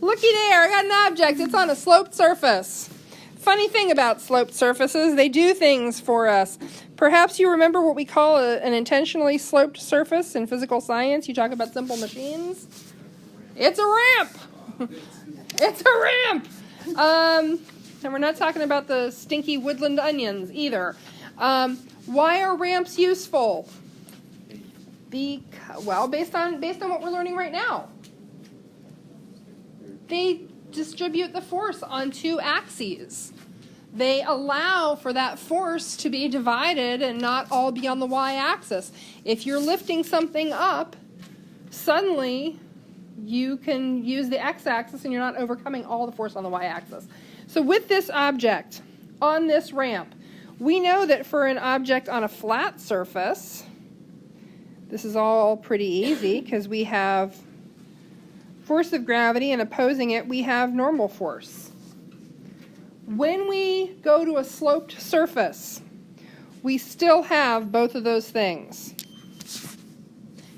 Looky there, I got an object. It's on a sloped surface. Funny thing about sloped surfaces, they do things for us. Perhaps you remember what we call an intentionally sloped surface in physical science. You talk about simple machines. It's a ramp. It's a ramp. And we're not talking about the stinky woodland onions either. Why are ramps useful? Based on what we're learning right now. They distribute the force on two axes. They allow for that force to be divided and not all be on the y-axis. If you're lifting something up, suddenly you can use the x-axis and you're not overcoming all the force on the y-axis. So with this object on this ramp, we know that for an object on a flat surface, this is all pretty easy because we have force of gravity, and opposing it we have normal force. When we go to a sloped surface, we still have both of those things.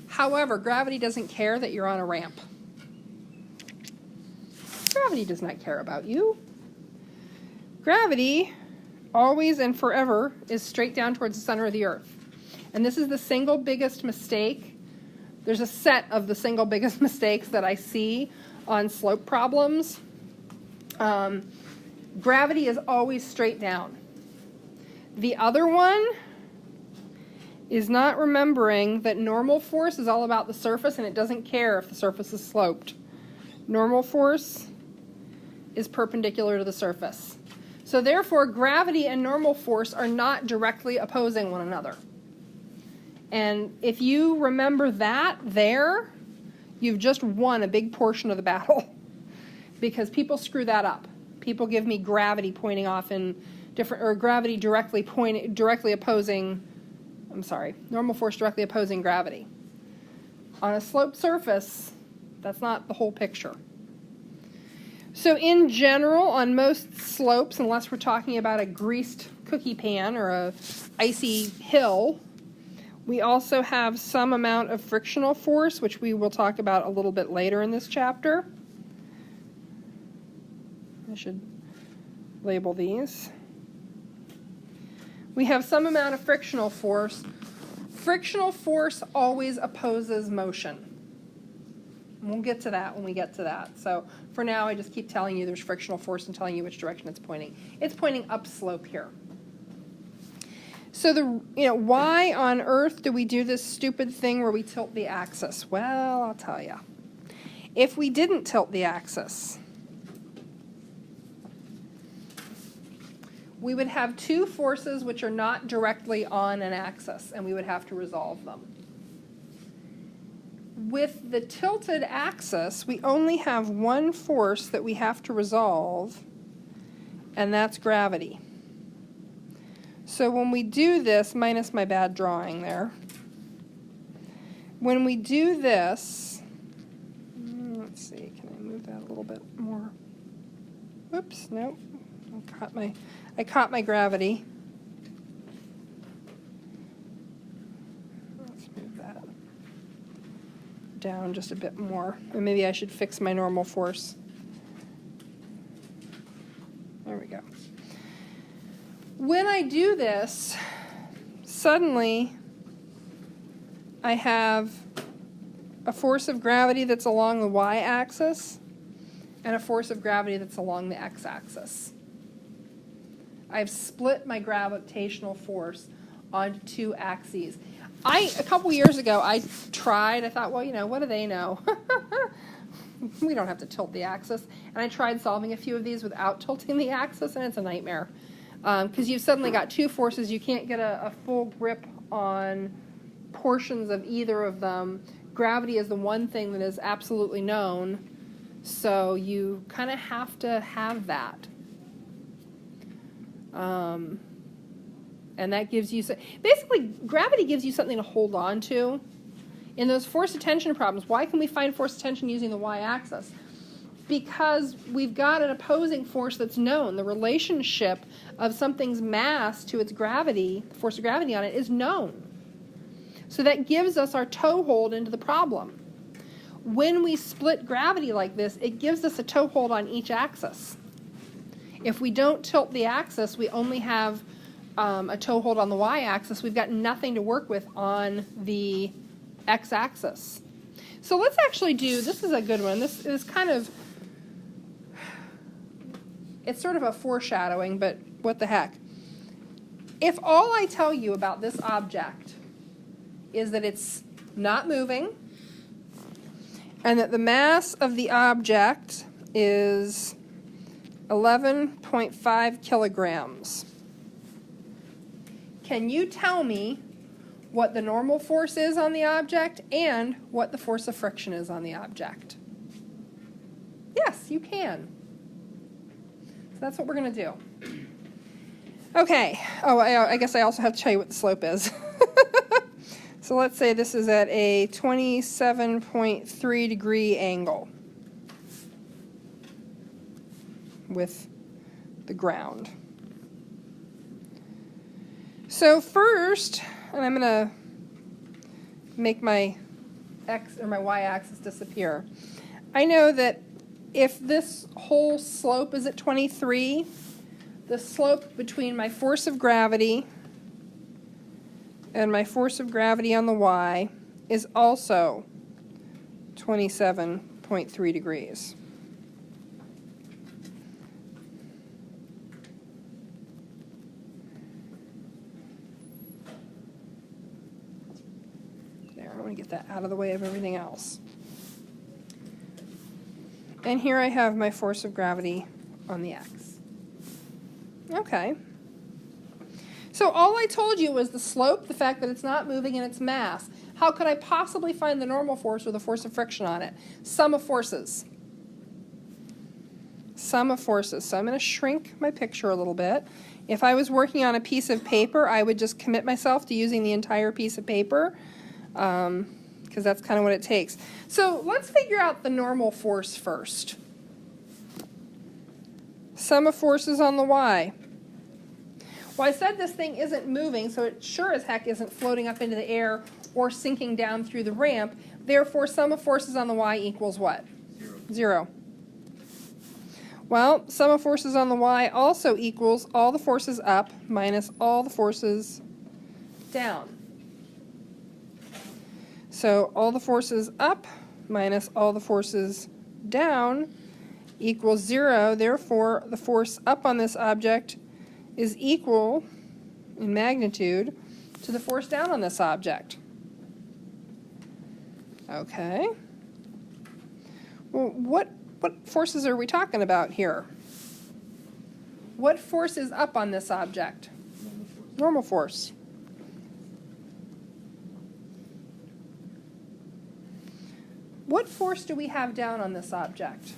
However, gravity doesn't care that you're on a ramp. Gravity does not care about you. Gravity, always and forever, is straight down towards the center of the earth. And this is the single biggest mistake. There's a set of the single biggest mistakes that I see on slope problems. Gravity is always straight down. The other one is not remembering that normal force is all about the surface and it doesn't care if the surface is sloped. Normal force is perpendicular to the surface. So therefore, gravity and normal force are not directly opposing one another. And if you remember that there, you've just won a big portion of the battle. Because people screw that up. People give me gravity pointing off in different, or gravity directly opposing, normal force directly opposing gravity. On a sloped surface, that's not the whole picture. So in general, on most slopes, unless we're talking about a greased cookie pan or a icy hill, we also have some amount of frictional force, which we will talk about a little bit later in this chapter. I should label these. We have some amount of frictional force. Frictional force always opposes motion. We'll get to that when we get to that. So for now, I just keep telling you there's frictional force and telling you which direction it's pointing. It's pointing upslope here. So why on earth do we do this stupid thing where we tilt the axis? Well, I'll tell you. If we didn't tilt the axis, we would have two forces which are not directly on an axis, and we would have to resolve them. With the tilted axis, we only have one force that we have to resolve, and that's gravity. So when we do this, minus my bad drawing there, when we do this, let's see, can I move that a little bit more? Oops, nope, I caught my gravity. Let's move that down just a bit more. And maybe I should fix my normal force. There we go. When I do this, suddenly I have a force of gravity that's along the y-axis and a force of gravity that's along the x-axis. I've split my gravitational force onto two axes. A couple years ago, I thought, well, what do they know? We don't have to tilt the axis. And I tried solving a few of these without tilting the axis, and it's a nightmare. Because you've suddenly got two forces. You can't get a full grip on portions of either of them. Gravity is the one thing that is absolutely known, so you kind of have to have that. And that gives you, basically, gravity gives you something to hold on to. In those force of tension problems, why can we find force of tension using the y-axis? Because we've got an opposing force that's known. The relationship of something's mass to its gravity, the force of gravity on it, is known. So that gives us our toehold into the problem. When we split gravity like this, it gives us a toehold on each axis. If we don't tilt the axis, we only have a toehold on the y-axis. We've got nothing to work with on the x-axis. So let's actually do, this is a good one. This is kind of, it's sort of a foreshadowing, but what the heck. If all I tell you about this object is that it's not moving, and that the mass of the object is 11.5 kilograms. Can you tell me what the normal force is on the object and what the force of friction is on the object? Yes, you can. So that's what we're going to do. Okay. Oh, I guess I also have to tell you what the slope is. So let's say this is at a 27.3 degree angle with the ground. So first, and I'm going to make my x or my y-axis disappear. I know that if this whole slope is at 23, the slope between my force of gravity and my force of gravity on the y is also 27.3 degrees. There, I want to get that out of the way of everything else. And here I have my force of gravity on the x. Okay. So all I told you was the slope, the fact that it's not moving, and its mass. How could I possibly find the normal force or the force of friction on it? Sum of forces. Sum of forces. So I'm going to shrink my picture a little bit. If I was working on a piece of paper, I would just commit myself to using the entire piece of paper, because that's kind of what it takes. So let's figure out the normal force first. Sum of forces on the y. Well, I said this thing isn't moving, so it sure as heck isn't floating up into the air or sinking down through the ramp. Therefore, sum of forces on the y equals what? 0. Well, sum of forces on the y also equals all the forces up minus all the forces down. So all the forces up minus all the forces down equals 0. Therefore, the force up on this object is equal in magnitude to the force down on this object. Okay. Well, what forces are we talking about here? What force is up on this object? Normal force. What force do we have down on this object?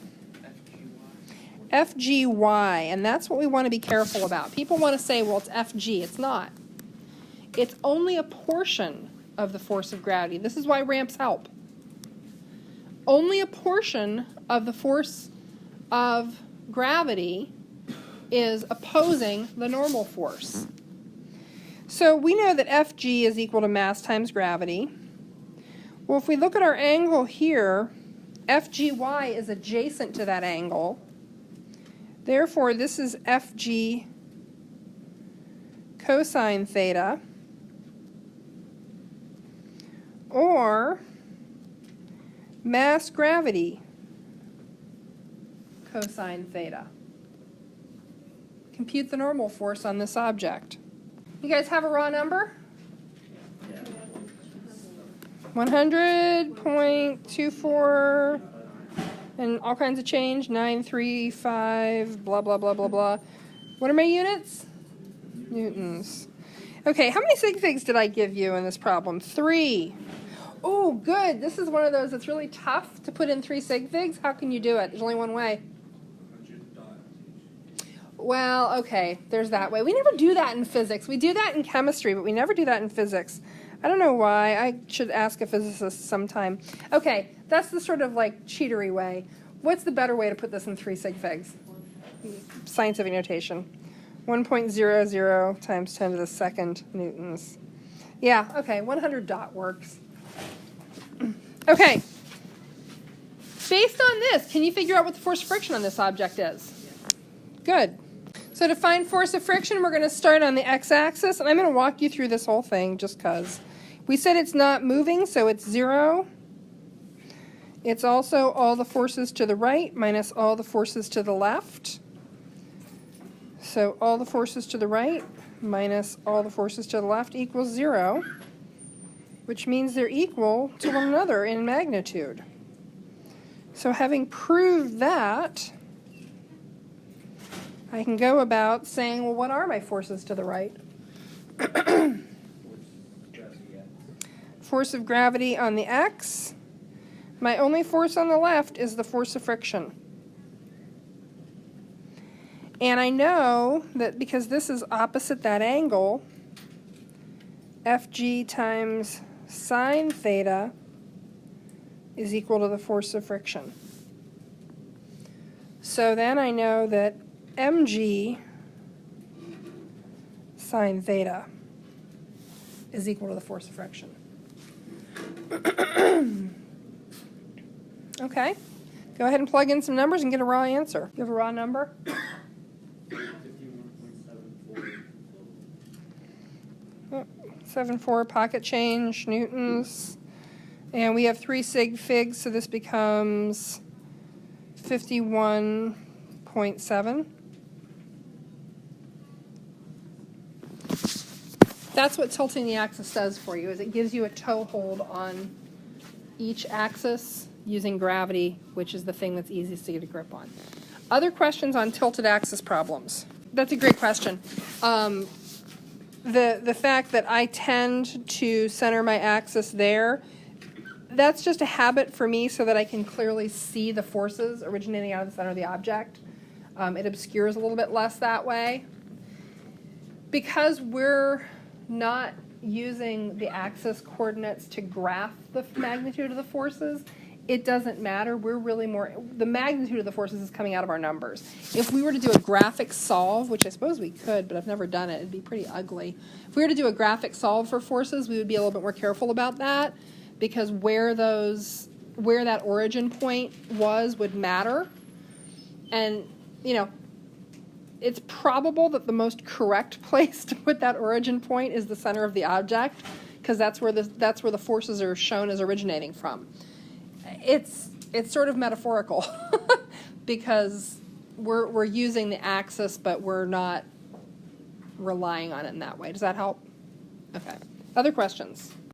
FGY, and that's what we want to be careful about. People want to say, well, it's FG. It's not. It's only a portion of the force of gravity. This is why ramps help. Only a portion of the force of gravity is opposing the normal force. So we know that FG is equal to mass times gravity. Well, if we look at our angle here, FGY is adjacent to that angle. Therefore, this is FG cosine theta, or mass gravity cosine theta. Compute the normal force on this object. You guys have a raw number? 100.24 and all kinds of change, 935, blah, blah, blah, blah, blah. What are my units? Newtons. Okay, how many sig figs did I give you in this problem? 3. Oh, good. This is one of those that's really tough to put in 3 sig figs. How can you do it? There's only one way. Well, okay, there's that way. We never do that in physics. We do that in chemistry, but we never do that in physics. I don't know why. I should ask a physicist sometime. Okay, that's the sort of like cheatery way. What's the better way to put this in 3 sig figs? Scientific notation. 1.00 times 10 to the second newtons. Yeah, okay, 100 dot works. Okay, based on this, can you figure out what the force of friction on this object is? Good. So to find force of friction, we're going to start on the x-axis, and I'm going to walk you through this whole thing just because. We said it's not moving, so it's 0. It's also all the forces to the right minus all the forces to the left. So all the forces to the right minus all the forces to the left equals 0, which means they're equal to one another in magnitude. So having proved that, I can go about saying, well, what are my forces to the right? Force of gravity on the x. My only force on the left is the force of friction. And I know that because this is opposite that angle, Fg times sine theta is equal to the force of friction. So then I know that mg sine theta is equal to the force of friction. Okay, go ahead and plug in some numbers and get a raw answer. You have a raw number? 7.4 pocket change, newtons. And we have 3 sig figs, so this becomes 51.7. That's what tilting the axis does for you, is it gives you a toehold on each axis using gravity, which is the thing that's easiest to get a grip on. Other questions on tilted axis problems? That's a great question. The fact that I tend to center my axis there, that's just a habit for me so that I can clearly see the forces originating out of the center of the object. It obscures a little bit less that way. Because we're not using the axis coordinates to graph the magnitude of the forces, it doesn't matter. We're really more, the magnitude of the forces is coming out of our numbers. If we were to do a graphic solve, which I suppose we could, but I've never done it, it'd be pretty ugly. If we were to do a graphic solve for forces, we would be a little bit more careful about that, because where that origin point was would matter. And, you know, it's probable that the most correct place to put that origin point is the center of the object, because that's where the forces are shown as originating from. It's sort of metaphorical because we're using the axis, but we're not relying on it in that way. Does that help? Okay. Other questions?